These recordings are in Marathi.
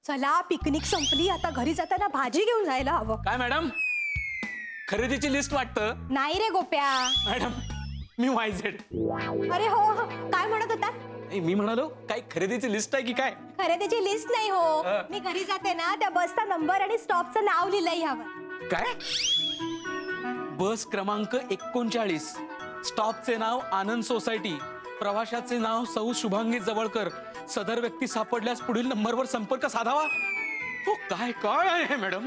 चला पिकनिक संपली, आता घरी जाताना भाजी घेऊन जायला हवं. काय मॅडम, खरेदीची लिस्ट वाटतं? नाही रे गोप्या. मॅडम मी वायझेड. अरे हो हो, काय म्हणत होता? मी म्हणालो काही खरेदीची लिस्ट आहे की काय? खरेदीची लिस्ट नाही हो, मी घरी जाते ना त्या बसचा नंबर आणि स्टॉपचं नाव लिहिलंय हवं. काय? बस क्रमांक 39, स्टॉपचे नाव आनंद सोसायटी, प्रवाशाचे नाव सौ शुभांगी जवळकर, सदर व्यक्ती सापडल्यास पुढील नंबरवर संपर्क साधावा. हो काय काय आहे मॅडम?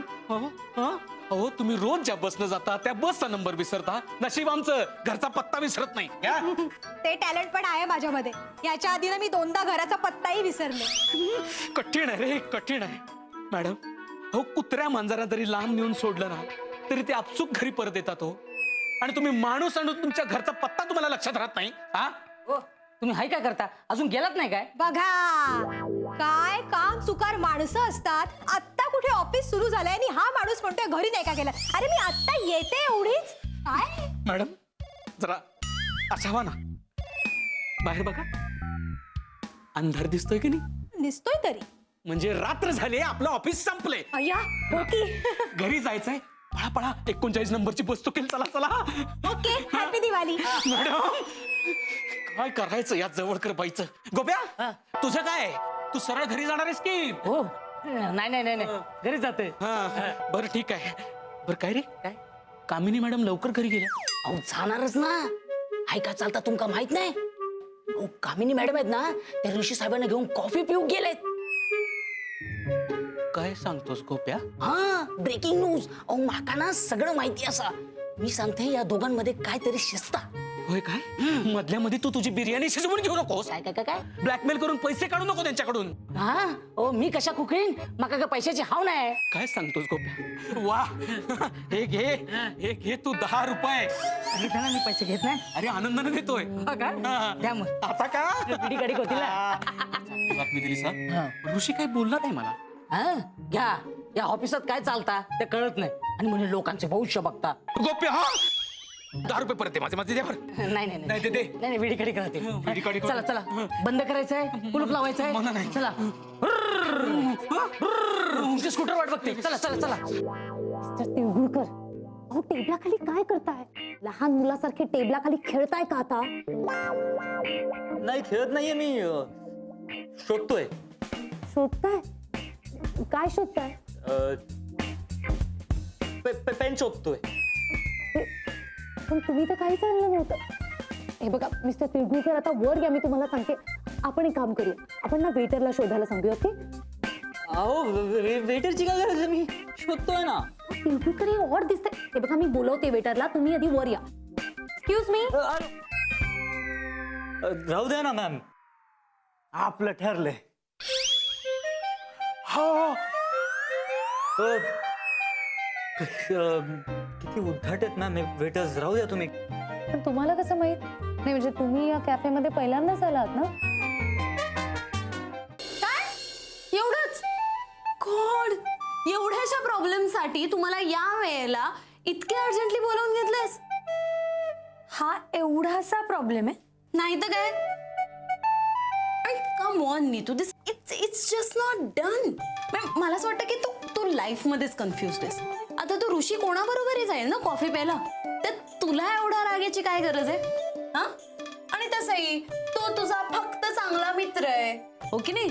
हो तुम्ही रोज ज्या बसनं जाता त्या बसचा नंबर विसरता. नशीब आमचं घरचा पत्ता विसरत नाही. ते टॅलेंट पण आहे माझ्यामध्ये. याच्या आधी ना मी 2दा घराचा पत्ताही विसरले. कठीण आहे रे, कठीण आहे मॅडम. हो कुत्र्या मांजरा जरी लांब नेऊन सोडलं ना तरी ते आपसूक घरी परत येतात हो. आणि तुम्ही माणूस आणून तुमच्या घरचा पत्ता तुम्हाला लक्षात राहत नाही. हा तुम्ही हाय काय करता? अजून गेलात नाही काय? बघा काय काम चुकार माणसं असतात. आता कुठे ऑफिस सुरू झालंय आणि हा माणूस म्हणतोय घरी नाही का गेला. अरे मी आता येते एवढीच. काय मॅडम जरा असा व्हा ना, बाहेर बघा, अंधार दिसतोय की नाही? दिसतोय तरी. म्हणजे रात्र झाली, आपलं ऑफिस संपले, अय्या हो की. घरी जायचंय. पळा पळा, 39 नंबरची बस चुकेल. चला चला. Okay, happy Diwali. मॅडम काय करायचं या जवळकर बाईचं? गोप्या तुझं काय, तू सरळ घरी जाणार आहेस की? हो नाही नाही नाही नाही, घरी जाते. बरं ठीक आहे. बरं काय रे, काय कामिनी मॅडम लवकर घरी गेल्या? अहो जाणारच ना. हाय का चालता तुमका माहित नाही? अहो कामिनी मॅडम आहेत ना, त्या ऋषी साहेबांना घेऊन कॉफी पिऊ गेलेत. काय सांगतोस गोप्या? हा ब्रेकिंग न्यूज. अहो माका ना सगळं माहिती असा. मी सांगते या दोघांमध्ये काहीतरी शिस्ता. होय काय? मधल्या मध्ये तू तुझी बिर्याणी शिजवून घेऊ नकोस. काय काय काय काय? ब्लॅकमेल करून पैसे काढू नको त्यांच्याकडून. हा ओ मी कशा कुकरीन, माका का पैशाची हाव नाही. काय सांगतोस गोप्या? वा हे घे, हे घे तू 10 रुपये. घेता ना, मी पैसे घेत नाही. अरे आनंदाने देतोय. द्या मग. आता का पिढी कडीक होती ना. बातमी दिली सा? ऋषी काय बोलला नाही मला. हा घ्या, या ऑफिसात काय चालता ते कळत नाही आणि म्हणे लोकांचे भविष्य बघता. गोप्या हा 10 रुपये परत दे माझे, माझे दे बरं. नाही नाही नाही, दे. नाही विडी कडीक राहते. विडी कडीक. चला चला, बंद करायचंय, कुलूप लावायचंय. मला नाही. चला. तुमची स्कूटर वाट बघते. चला चला चला. मिस्टर तिळगुळकर, अहो टेबलाखाली काय करताय? लहान मुलासारखे टेबलाखाली खेळताय का आता? नाही खेळत नाहीये मी, शोधतोय. शोधताय? काय शोधताय? पेन शोधतोय. पण तुम्ही तर काहीच आणलं नव्हतं. हे बघा मिस्टर तिळगुळकर, आता वर घ्या, मी तुम्हाला सांगते. आपण एक काम करू, आपण ना वेटरला शोधायला सांगू. ओके? अहो वेटरची काय गरज आहे, मी शोधतोय ना. तिळगुळकर हे ऑड दिसतंय. हे बघा मी बोलवते वेटरला, तुम्ही आधी वर या. Excuse me. राहू द्या ना मॅम, आपलं ठरलंय. किती उद्धट आहेत मॅम वेटर्स, राहू द्या तुम्ही. पण तुम्हाला कसं माहित? नाही म्हणजे तुम्ही या कॅफेमध्ये पहिल्यांदाच आलात ना? काय एवढंच? गॉड, एवढ्याशा प्रॉब्लेम साठी तुम्हाला या वेळेला इतके अर्जंटली बोलावून घेतलेस? हा एवढासा प्रॉब्लेम आहे? नाही तर काय. Come on Neetu, this it's just not done. मला असं वाटतं की तू लाईफ मध्येच कन्फ्युज आहेस. आता तू ऋषी कोणाबरोबरही जाईल ना कॉफी प्यायला, तर तुला एवढा रागायची काय गरज आहे? हा, आणि तसंही तो तुझा फक्त चांगला मित्र आहे, हो की नाही?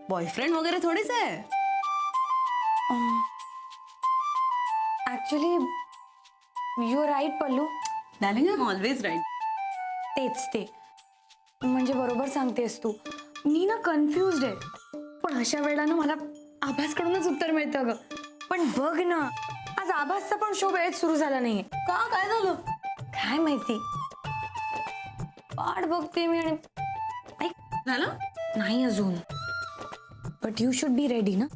बॉयफ्रेंड वगैरे थोडीच आहे. Actually you right Pallu. Darling, I am always right. तेच ते, म्हणजे बरोबर सांगतेस तू. मी ना कन्फ्युज्ड आहे, पण अशा वेळेला ना मला आभासकडूनच उत्तर मिळतं ग. पण बघ ना, आज आभासचा पण शो वेळेत सुरू झाला नाहीये. का, काय झालं? काय माहिती, वाट बघते मी आणि ऐक, झालं नाही अजून. But you should be ready ना.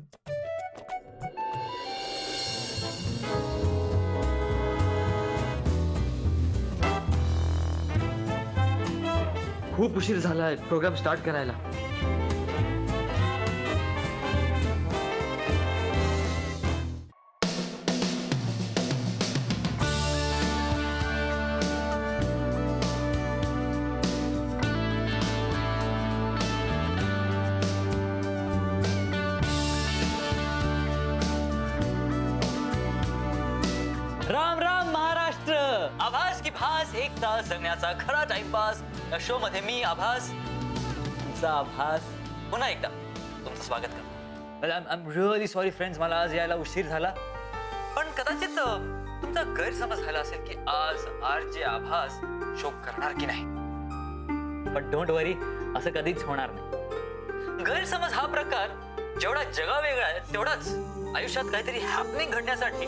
खूप उशीर झालाय प्रोग्राम स्टार्ट करायला. आभास 1 तास जगण्याचा खरा टाइमपास या शो मध्ये मी आभास तुमचा आभास पुन्हा एकदा तुमचं स्वागत करतो. I am really sorry friends, मला आज यायला उशीर झाला. पण कदाचित तुमचा गैरसमज झाला असेल की आज RJ आभास शो करणार की नाही. पण डोंट वरी, असं कधीच होणार नाही. गैरसमज हा प्रकार जेवढा जगावेगळा आहे तेवढाच आयुष्यात काहीतरी हॅपनिंग घडण्यासाठी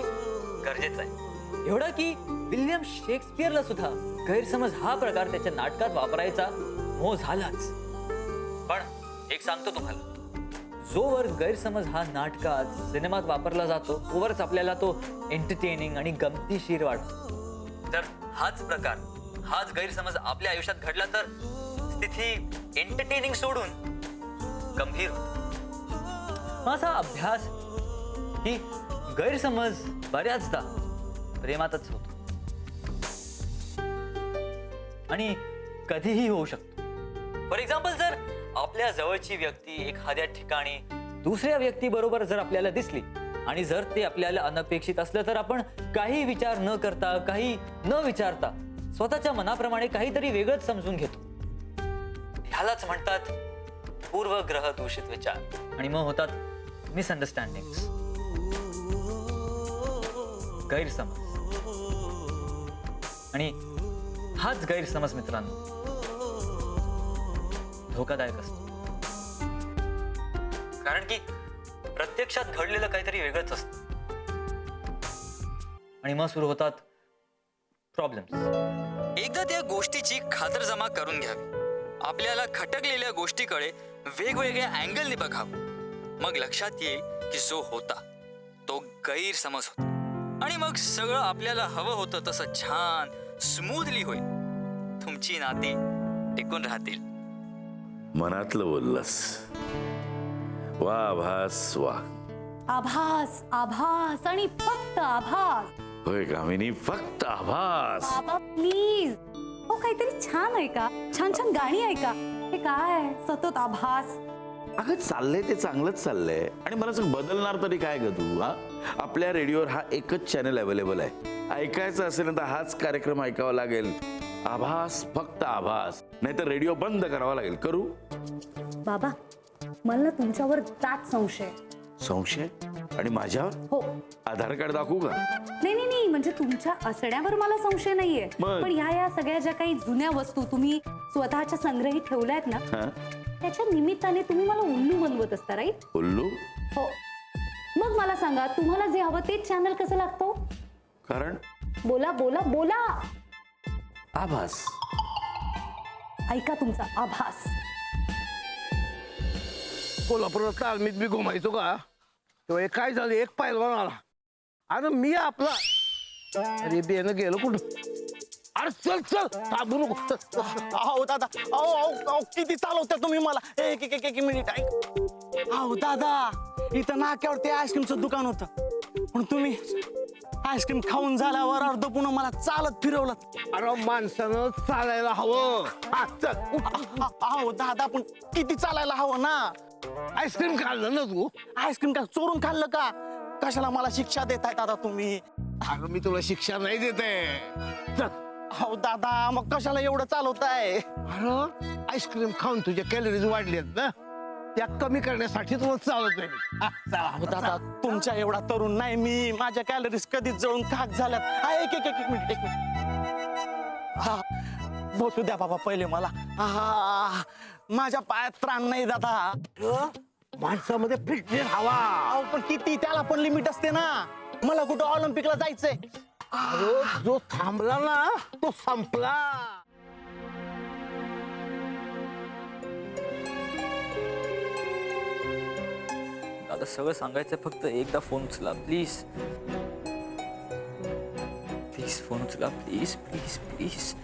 गरजेचं आहे. एवढं की विल्यम शेक्सपियरला सुद्धा गैरसमज हा प्रकार त्याच्या नाटकात वापरायचा मोह झालाच. पण एक सांगतो तुम्हाला, जोवर गैरसमज हा नाटकात सिनेमात वापरला जातो तोवरच आपल्याला तो एंटरटेनिंग आणि गमतीशीर वाटतो. तर हाच प्रकार, हाच गैरसमज आपल्या आयुष्यात घडला तर स्थिती एंटरटेनिंग सोडून गंभीर होते. माझा अभ्यास की गैरसमज बऱ्याचदा प्रेमातच होतो आणि कधीही होऊ शकतो. फॉर एक्झाम्पल, जर आपल्या जवळची व्यक्ती एखाद्या ठिकाणी दुसऱ्या व्यक्तीबरोबर जर आपल्याला दिसली आणि जर ते आपल्याला अनपेक्षित असलं तर आपण काही विचार न करता, काही न विचारता स्वतःच्या मनाप्रमाणे काहीतरी वेगळंच समजून घेतो. ह्यालाच म्हणतात पूर्वग्रह दूषित विचार आणि मग होतात मिसअंडरस्टँडिंग, गैरसमज. आणि हाच गैरसमज मित्रांनो धोकादायक असतो. कारण की प्रत्यक्षात घडलेलं काहीतरी वेगळंच असतं आणि मग सुरू होतात प्रॉब्लेम्स. एकदा त्या गोष्टीची खातरजमा करून घ्यावी. आपल्याला खटकलेल्या गोष्टीकडे वेगवेगळ्या अँगलने बघावं. मग लक्षात येईल की जो होता तो गैरसमज होता आणि मग सगळं आपल्याला हवं होतं तसं छान स्मूथली होईल. तुमची नाती टिकून राहतील. मनातलं बोललास. वा आभास वा. आभास आभास आणि फक्त आभास. होय कामिनी, फक्त आभास. बाबा प्लीज, हो काहीतरी छान ऐका, छान छान गाणी ऐका. हे काय सतत आभास. अगं चाललंय ते चांगलंच चाललंय आणि मला सांग, बदलणार तरी काय ग तू? हा, आपल्या रेडिओवर हा एकच चॅनल अवेलेबल आहे. ऐकायचं असेल ना तर हाच कार्यक्रम ऐकावा लागेल. आभास, फक्त आभास. नाहीतर रेडिओ बंद करावा लागेल. करू? बाबा, मला ना तुमच्यावर दाट संशय. संशय? आणि माझ्यावर? हो. आधार कार्ड दाखवू का? नाही नाही नाही, म्हणजे तुमच्या असण्यावर मला संशय नाहीये. मग? पण या सगळ्या ज्या काही जुन्या वस्तू तुम्ही स्वतःच्या संग्रही ठेवल्यात ना, हा? त्याच्या निमित्ताने तुम्ही मला उल्लू बनवत असता, राईट? उल्लू? हो. मग मला सांगा, तुम्हाला जे हवं तेच चॅनल कसं लागतो? कारण? बोला बोला बोला. आभास. ऐका तुमचा आभास. कोल्हापुरात आर्मीत बी घुमायचो का तेव्हा एक काय झालं, एक पैलवान आला आणि मी आपला अरे बेनं गेलो कुठं. अरे चल चल, थांबू नको. अहो दादा, अहो अहो अहो किती चालवता तुम्ही मला. एक मिनिट ऐक. अहो दादा, इथं नाक्यावरती आईस्क्रीमचं दुकान होतं, पण तुम्ही आईस्क्रीम खाऊन झाल्यावर अर्ध पुन्हा मला चालत फिरवलं. अरे माणसानं चालायला हवं. हा, चल. अहो दादा, पण किती चालायला हवं ना. आईस्क्रीम खाल्लं ना तू? आईस्क्रीम का चोरून खाल्लं का? कशाला मला शिक्षा देताय दादा तुम्ही? अरे मी तुला शिक्षा नाही देते. चल. अहो दादा, मग कशाला एवढं चालवताय? अरे आईस्क्रीम खाऊन तुझ्या कॅलरीज वाढल्यात ना, त्या कमी करण्यासाठी तुला चालत नाही. हा, चला. अहो दादा, तुमच्या एवढा तरुण नाही मी. माझ्या कॅलरीज कधीच जळून खाक झाल्यात. हा, एक मिनिट. हा, बसू द्या बाबा पहिले मला. हा, माझ्या पायात त्राण नाही दादा. माणसामध्ये फिटनेस हवा. अहो पण किती, त्याला पण लिमिट असते ना. मला कुठं ऑलिम्पिकला जायचंय. अरे जो थांबला ना तो संपला. आता सगळं सांगायचं, फक्त एकदा फोन उचला प्लीज. प्लीज फोन उचला, प्लीज प्लीज प्लीज.